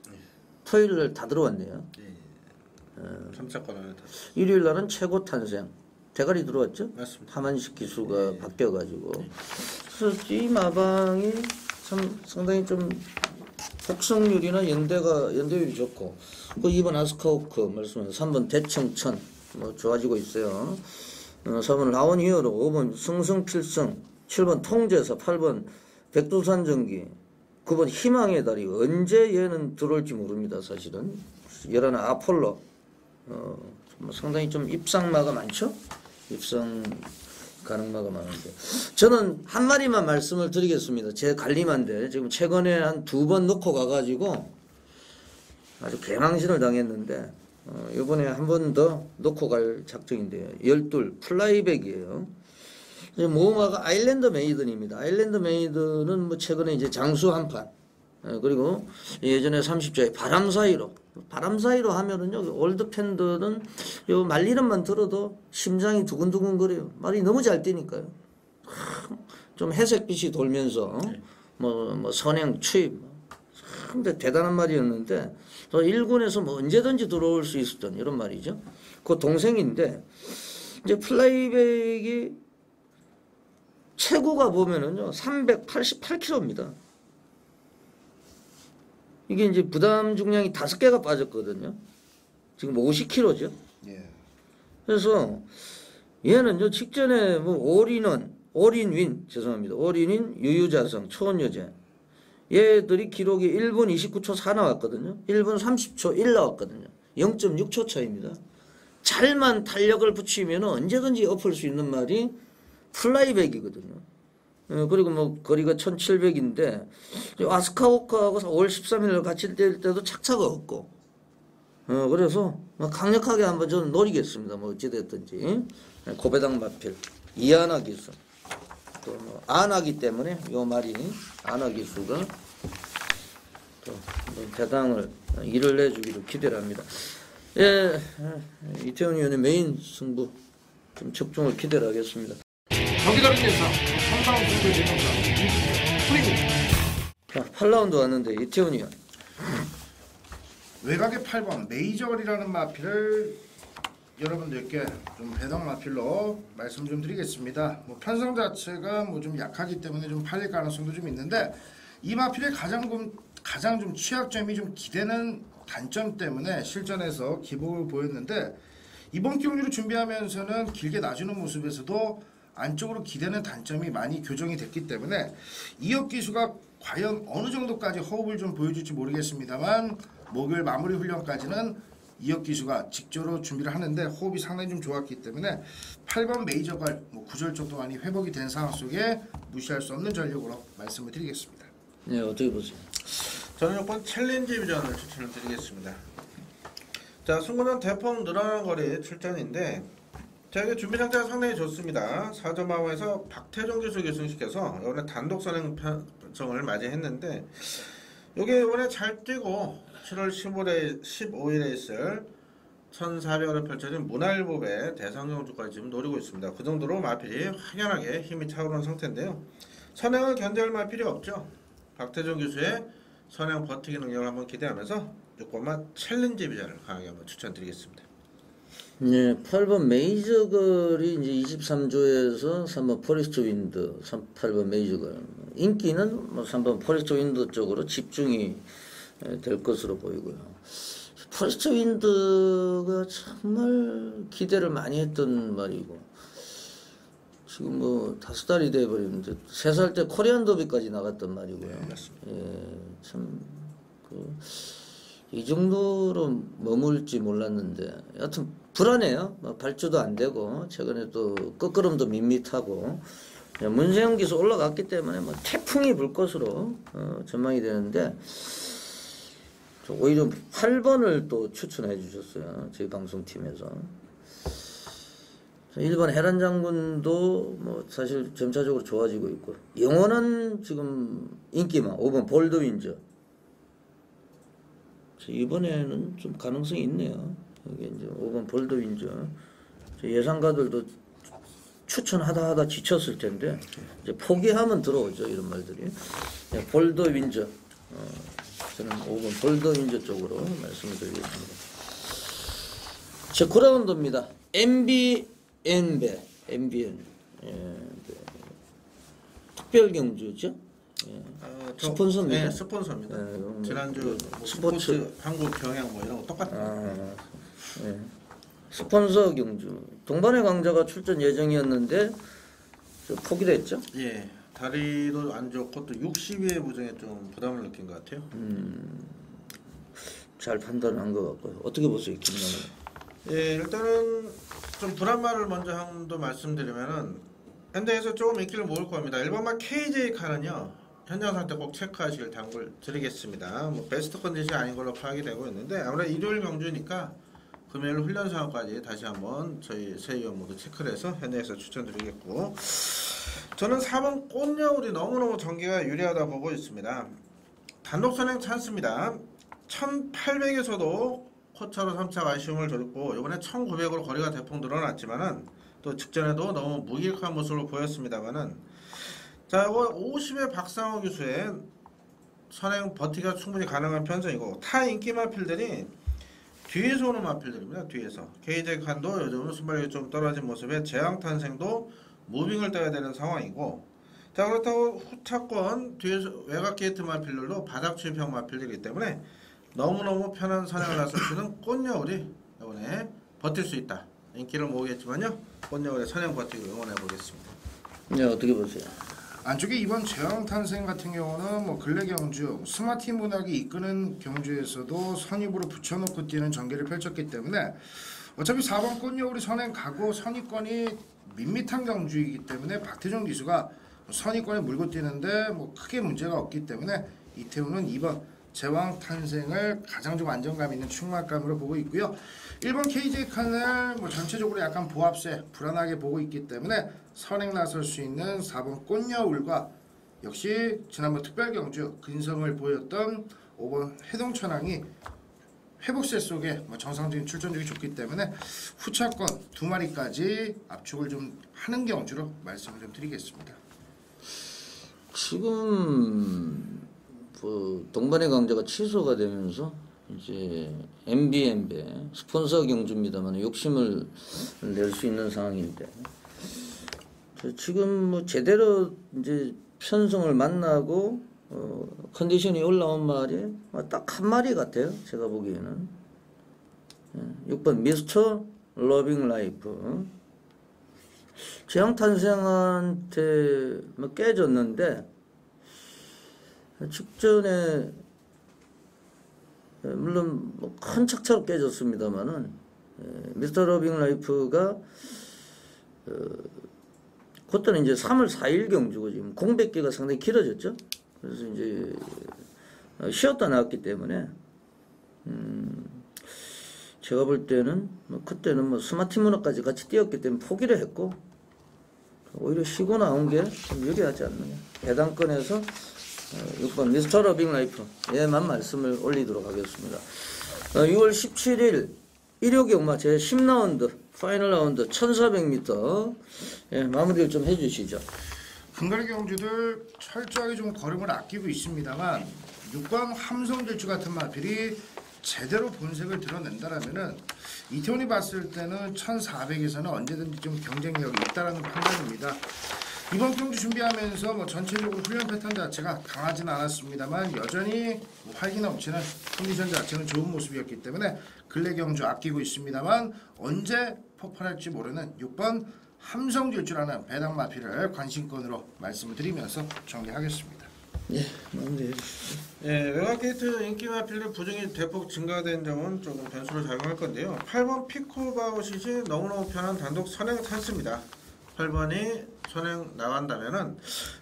토요일날 다 들어왔네요. 3차권 안에 다. 일요일 날은 최고 탄생. 대가리 들어왔죠? 맞습니다. 하만식 기수가 바뀌어가지고. 그래서 이 마방이 참 상당히 좀 복성률이나 연대율이 좋고, 그 2번 아스카오크 말씀하신 3번 대청천 좋아지고 있어요. 4번 라원 히어로, 5번 승승필승, 7번 통제사, 8번 백두산 전기, 9번 희망의 다리. 언제 얘는 들어올지 모릅니다. 사실은 11 아폴로. 상당히 좀 입상마가 많죠? 입상 가능마가 많은데, 저는 한 마리만 말씀을 드리겠습니다. 제 관리만데 지금 최근에 한 2번 놓고 가가지고 아주 개망신을 당했는데, 이번에 한 번 더 놓고 갈 작정인데요. 12 플라이백이에요. 모마가 아일랜드 메이든입니다. 아일랜드 메이든은 최근에 이제 장수 한판, 그리고 예전에 30조에 바람 사이로 하면은요, 올드 팬들은 요 말 이름만 들어도 심장이 두근두근 거려요. 말이 너무 잘 뛰니까요. 좀 회색빛이 돌면서 선행 추입, 근데 대단한 말이었는데, 또 1군에서 언제든지 들어올 수 있었던 이런 말이죠. 그 동생인데, 이제 플라이백이 최고가 보면은요 388kg입니다. 이게 이제 부담 중량이 5개가 빠졌거든요. 지금 50kg죠. 예. 그래서 얘는요 직전에 올인윈 유유자성, 초원여제, 얘들이 기록이 1분 29초 4 나왔거든요. 1분 30초 1 나왔거든요. 0.6초 차입니다. 잘만 탄력을 붙이면 언제든지 엎을 수 있는 말이 플라이백이거든요. 그리고 거리가 1700인데 아스카오카하고 5월 13일 같이 뛸 때도 착차가 없고, 그래서 강력하게 한번 저는 노리겠습니다. 어찌됐든지 고배당 마필 이하나 기수, 또 안하기 때문에 요 말이 안하 기수가 또 배당을 일을 내주기를 기대를 합니다. 예, 이태원 의원의 메인 승부 좀 적중을 기대를 하겠습니다. 경기다른 예상 상상 승부 대명사 프리입니다. 자, 8라운드 왔는데 이태원 의원. 외곽의 8번 메이저걸이라는 마필을 여러분들께 좀 배당 마필로 말씀 좀 드리겠습니다. 편성 자체가 좀 약하기 때문에 좀 팔릴 가능성도 좀 있는데, 이 마필의 가장 좀 취약점이 좀 기대는 단점 때문에 실전에서 기복을 보였는데, 이번 경기를 준비하면서는 길게 놔주는 모습에서도 안쪽으로 기대는 단점이 많이 교정이 됐기 때문에 이혁 기수가 과연 어느 정도까지 호흡을 좀 보여줄지 모르겠습니다만, 목요일 마무리 훈련까지는 이혁 기수가 직조로 준비를 하는데 호흡이 상당히 좀 좋았기 때문에 8번 메이저걸 구절 정도 많이 회복이 된 상황 속에 무시할 수 없는 전력으로 말씀을 드리겠습니다. 네, 어떻게 보세요? 저는 이번 챌린지 비전을 추천을 드리겠습니다. 자, 승부는 대폭 늘어나는 거리 출전인데, 자, 이게 준비 상태가 상당히 좋습니다. 4점 마우에서 박태종 기수 결승시켜서 이번에 단독 선행 결정을 맞이했는데 이게 이번에 잘 뛰고 7월 15일에 있을 1400으로 펼쳐진 문화일보배 대상경주까지 지금 노리고 있습니다. 그 정도로 마필이 확연하게 힘이 차오르는 상태인데요. 선행을 견제할 마필이 없죠. 박태종 교수의 선행 버티기 능력을 한번 기대하면서 6번마 챌린지 비자를 강하게 한번 추천드리겠습니다. 네, 8번 메이저걸이 이제 23조에서 3번 포레스트 윈드, 8번 메이저걸. 인기는 뭐 3번 포레스트 윈드 쪽으로 집중이 될 것으로 보이고요. 포레스트 윈드가 정말 기대를 많이 했던 말이고, 지금 뭐 5달이 돼버리는데 3살 때 코리안 더비까지 나갔던 말이고요. 네, 맞습니다. 예, 참 이 정도로 머물지 몰랐는데 여하튼 불안해요. 뭐 발주도 안 되고 최근에 또 끝걸음도 밋밋하고 문세영 기수 올라갔기 때문에 뭐 태풍이 불 것으로 전망이 되는데 오히려 8번을 또 추천해 주셨어요. 저희 방송팀에서. 1번 해란 장군도 뭐 사실 점차적으로 좋아지고 있고 영원한 지금 인기만 5번 볼드윈저 이번에는 좀 가능성이 있네요. 여기 이제 5번 볼드윈저 예상가들도 추천하다 지쳤을 텐데 이제 포기하면 들어오죠 이런 말들이. 네, 볼드윈저 저는 5번 볼드윈저 쪽으로 말씀을 드리겠습니다. 제 9라운드입니다. MBN배 MBN 특별 경주죠. 스폰서입니다. 네, 스폰서입니다. 지난주 뭐 스포츠 한국 경향 뭐 이런 거 똑같아요. 네. 스폰서 경주 동반의 강자가 출전 예정이었는데 포기를 했죠. 예, 다리도 안 좋고 또 60위의 부정에 좀 부담을 느낀 것 같아요. 잘 판단한 것 같고요. 어떻게 보세요, 김남은? 예, 일단은 좀 불안말을 먼저 한 번 말씀드리면은 현대에서 조금 인기를 모을 겁니다. 1번마 KJ 칸은요 현장 상태 꼭 체크하시길 당부를 드리겠습니다. 뭐 베스트 컨디션이 아닌 걸로 파악이 되고 있는데 아무래도 일요일 경주니까 금요일 훈련 상황까지 다시 한번 저희 세위원 모두 체크를 해서 현장에서 추천드리겠고, 저는 4번 꽃여울이 너무너무 전개가 유리하다 보고 있습니다. 단독 선행 찬스입니다. 1800에서도 코차로 3차 아쉬움을 줬고 이번에 1900으로 거리가 대폭 늘어났지만은 또 직전에도 너무 무기력한 모습을 보였습니다만은 자, 이거 50의 박상호 교수의 선행 버티기가 충분히 가능한 편성이고 타 인기 마필들이 뒤에서 오는 마필들입니다. 뒤에서 KJ 칸도 요즘은 순발력이 좀 떨어진 모습에 재앙 탄생도 무빙을 떠야 되는 상황이고, 자 그렇다고 후차권 뒤에서 외곽 게이트 마필들도 바닥 추입형 마필들이기 때문에 너무너무 편한 선행을 나설 수 있는 꽃여울이 이번에 버틸 수 있다. 인기를 모으겠지만요 꽃여울의 선행 버티기 응원해 보겠습니다. 네, 어떻게 보세요? 안쪽에 이번 재앙 탄생 같은 경우는 뭐 근래 경주 스마티 문학이 이끄는 경주에서도 선입으로 붙여놓고 뛰는 전개를 펼쳤기 때문에 어차피 4번 꽃여울이 선행 가고 선입권이 밋밋한 경주이기 때문에 박태종 기수가 선입권에 물고 뛰는데 뭐 크게 문제가 없기 때문에 이태우는 2번 제왕 탄생을 가장 좀 안정감 있는 충만감으로 보고 있고요. 1번 KJ 칸을 뭐 전체적으로 약간 보합세 불안하게 보고 있기 때문에 선행 나설 수 있는 4번 꽃여울과 역시 지난번 특별경주 근성을 보였던 5번 해동천왕이 회복세 속에 뭐 정상적인 출전력이 좋기 때문에 후차권 2마리까지 압축을 좀 하는 경주로 말씀을 좀 드리겠습니다. 지금 동반의 강자가 취소가 되면서 이제 MBN배 스폰서 경주입니다만 욕심을 낼 수 있는 상황인데 지금 뭐 제대로 이제 편성을 만나고 컨디션이 올라온 말이 딱 한 마리 같아요. 제가 보기에는 6번 미스터 러빙 라이프 재앙탄생한테 뭐 깨졌는데 직전에 물론 뭐 큰 착차로 깨졌습니다만은 미스터 러빙 라이프가 그때는 이제 3월 4일 경주고 지금 공백기가 상당히 길어졌죠. 그래서 이제 쉬었다 나왔기 때문에 제가 볼 때는 뭐 그때는 뭐 스마트 문화까지 같이 뛰었기 때문에 포기를 했고 오히려 쉬고 나온 게 좀 유리하지 않느냐. 배당권에서 6번 미스터 러빙 라이프 얘만 말씀을 올리도록 하겠습니다. 6월 17일 1호 경마 제 10라운드 파이널 라운드 1400m 예, 마무리를 좀 해주시죠. 근거리 경주들 철저하게 좀 걸음을 아끼고 있습니다만 6번 함성질주 같은 마필이 제대로 본색을 드러낸다라면은 이태원이 봤을 때는 1400에서는 언제든지 좀 경쟁력이 있다라는 판단입니다. 이번 경주 준비하면서 뭐 전체적으로 훈련 패턴 자체가 강하진 않았습니다만 여전히 활기 넘치는 컨디션 자체는 좋은 모습이었기 때문에 근래 경주 아끼고 있습니다만 언제 폭발할지 모르는 6번 함성질주라는 배당 마필을 관심권으로 말씀을 드리면서 정리하겠습니다. 예, 마무리해 주시죠. 예, 외곽게이트 인기 마필의 부정이 대폭 증가된 점은 조금 변수로 작용할 건데요. 8번 피코바우시시 너무너무 편한 단독 선행 찬스입니다. 8번이 선행 나간다면은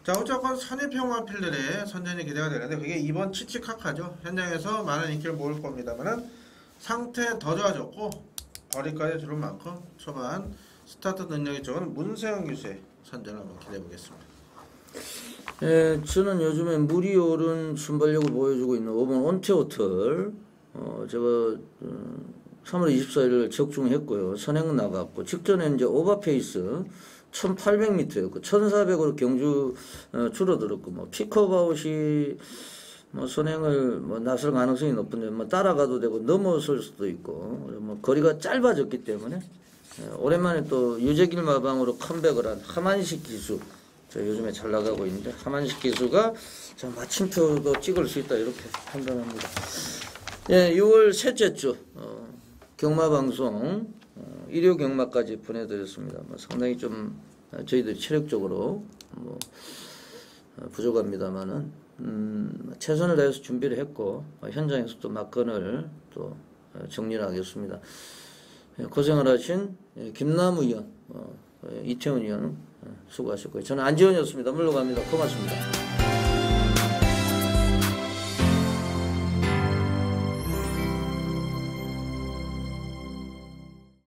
자 어쨌건 선입형 마필들의 선전이 기대가 되는데 그게 2번 치치카카죠. 현장에서 많은 인기를 모을 겁니다만은 상태 더 좋아졌고 거리까지 들어올 만큼 초반 스타트 능력이 좋은 문세영 기수의 선전을 한번 기대해 보겠습니다. 예, 저는 요즘에 물이 오른 순발력을 보여주고 있는 5번 온테오틀 제가 3월 24일 적중했고요. 선행 나갔고 직전에 이제 오버페이스 1800m였고 1400으로 경주 줄어들었고 뭐 피커바웃이 뭐 선행을 뭐 나설 가능성이 높은데 뭐 따라가도 되고 넘어설 수도 있고 뭐 거리가 짧아졌기 때문에 오랜만에 또 유재길 마방으로 컴백을 한 하만식 기수 저 요즘에 잘 나가고 있는데 하만식 기수가 자 마침표도 찍을 수 있다 이렇게 판단합니다. 예, 6월 셋째 주 경마 방송 일요 경마까지 보내드렸습니다. 뭐 상당히 좀 저희들이 체력적으로 뭐 부족합니다만은 최선을 다해서 준비를 했고 현장에서 또 막건을 또 정리를 하겠습니다. 고생을 하신 김남우 의원, 이태원 의원 수고하셨고요. 저는 안지원이었습니다. 물러갑니다. 고맙습니다.